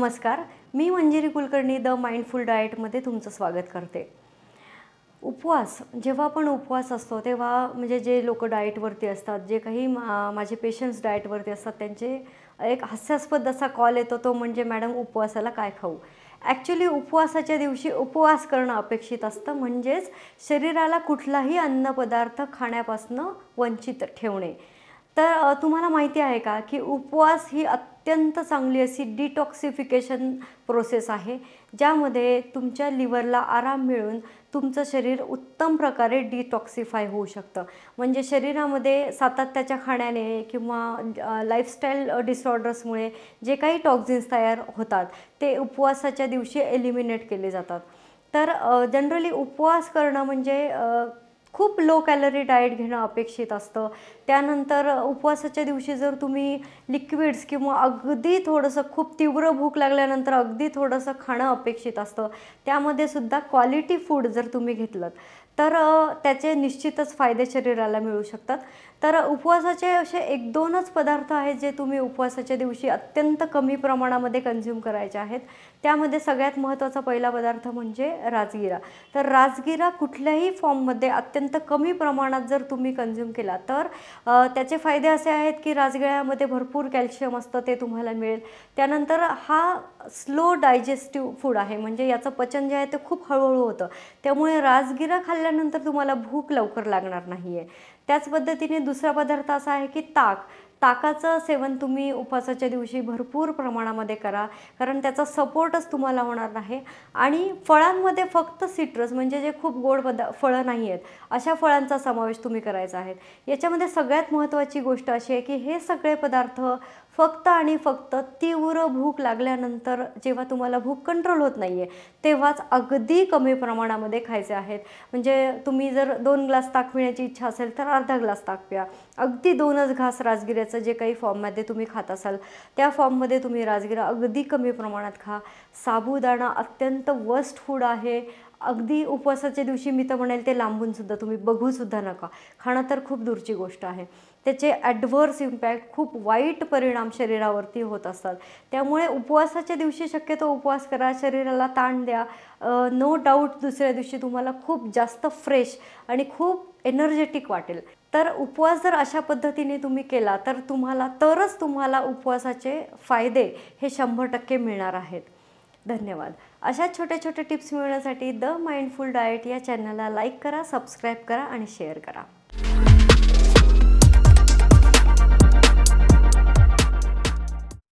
नमस्कार, मी Manjiri Kulkarni the mindful डाएटमध्ये तुमचं स्वागत करते। उपवास जेव्हा आपण उपवास असतो तेव्हा म्हणजे जे लोक डाएटवरती असतात, जे काही माझे पेशंट्स डाएटवरती असतात, त्यांचे एक हास्यास्पद असा कॉल येतो, तो म्हणजे मॅडम उपवासाला काय खाऊ। ॲक्च्युली उपवासाच्या दिवशी उपवास करणं अपेक्षित असतं, म्हणजेच शरीराला कुठलाही अन्नपदार्थ खाण्यापासून वंचित ठेवणे। तर तुम्हाला माहिती आहे का की उपवास ही अत्यंत चांगली अशी डिटॉक्सिफिकेशन प्रोसेस आहे, ज्यामध्ये तुमच्या लिव्हरला आराम मिळून तुमचं शरीर उत्तम प्रकारे डिटॉक्सिफाय होऊ शकतं। म्हणजे शरीरामध्ये सातत्याच्या खाण्याने किंवा लाईफस्टाईल डिसऑर्डर्समुळे जे काही टॉक्झिन्स तयार होतात ते उपवासाच्या दिवशी एलिमिनेट केले जातात। तर जनरली उपवास करणं म्हणजे खूप लो कॅलरी डाएट घेणं अपेक्षित असतं। त्यानंतर उपवासाच्या दिवशी जर तुम्ही लिक्विड्स किंवा अगदी थोडंसं खूप तीव्र भूक लागल्यानंतर अगदी थोडंसं खाणं अपेक्षित असतं, त्यामध्ये सुद्धा क्वालिटी फूड जर तुम्ही घेतलं तर त्याचे निश्चितच फायदे शरीराला मिळू शकतात। तर उपवासाचे असे 1-2च पदार्थ आहेत जे तुम्ही उपवासाच्या दिवशी अत्यंत कमी प्रमाणामध्ये कंझ्युम करायचे आहेत। त्यामध्ये सगळ्यात महत्त्वाचा पहिला पदार्थ म्हणजे राजगिरा। तर राजगिरा कुठल्याही फॉर्ममध्ये अत्यंत कमी प्रमाणात जर तुम्ही कंझ्युम केला तर त्याचे फायदे असे आहेत की राजगिऱ्यामध्ये भरपूर कॅल्शियम असतं, ते तुम्हाला मिळेल। त्यानंतर हा स्लो डायजेस्टिव्ह फूड आहे, म्हणजे याचं पचन जे आहे ते खूप हळूहळू होतं, त्यामुळे राजगिरा खाल्ल्यानंतर तुम्हाला भूक लवकर लागणार नाही आहे। त्याच पद्धतीने दुसरा पदार्थ असा आहे की ताकाचं सेवन तुम्ही उपवासाच्या दिवशी भरपूर प्रमाणामध्ये करा, कारण त्याचा सपोर्टच तुम्हाला होणार नाही। आणि फळांमध्ये फक्त सिट्रस म्हणजे जे खूप गोड फळं नाही आहेत अशा फळांचा समावेश तुम्ही करायचा आहे। याच्यामध्ये सगळ्यात महत्त्वाची गोष्ट अशी आहे की हे सगळे पदार्थ फक्त आणि फक्त तीव्र भूक लागल्यानंतर, जेव्हा तुम्हाला भूक कंट्रोल होत नाही आहे तेव्हाच अगदी कमी प्रमाणामध्ये खायचे आहेत। म्हणजे तुम्ही जर 2 ग्लास ताक पिण्याची इच्छा असेल तर अर्धा ग्लास ताक प्या। अगदी 2च घास राजगिऱ्याचं जे काही फॉर्ममध्ये तुम्ही खात असाल त्या फॉर्ममध्ये तुम्ही राजगिरा अगदी कमी प्रमाणात खा। साबुदाणा अत्यंत वर्स्ट फूड आहे, अगदी उपवासाच्या दिवशी मी तर म्हणेल ते लांबूनसुद्धा तुम्ही बघूसुद्धा नका, खाणं तर खूप दूरची गोष्ट आहे। त्याचे ॲडव्हर्स इम्पॅक्ट, खूप वाईट परिणाम शरीरावरती होत असतात। त्यामुळे उपवासाच्या दिवशी शक्यतो उपवास करा, शरीराला ताण द्या। नो डाऊट दुसऱ्या दिवशी तुम्हाला खूप जास्त फ्रेश आणि खूप एनर्जेटिक वाटेल। तर उपवास जर अशा पद्धतीने तुम्ही केला तर तरच तुम्हाला उपवासाचे फायदे हे 100% मिळणार आहेत। धन्यवाद। अशा छोट्या छोट्या टिप्स मिळवण्यासाठी द माइंडफुल डाएट या चॅनलला लाईक करा, सबस्क्राईब करा आणि शेअर करा।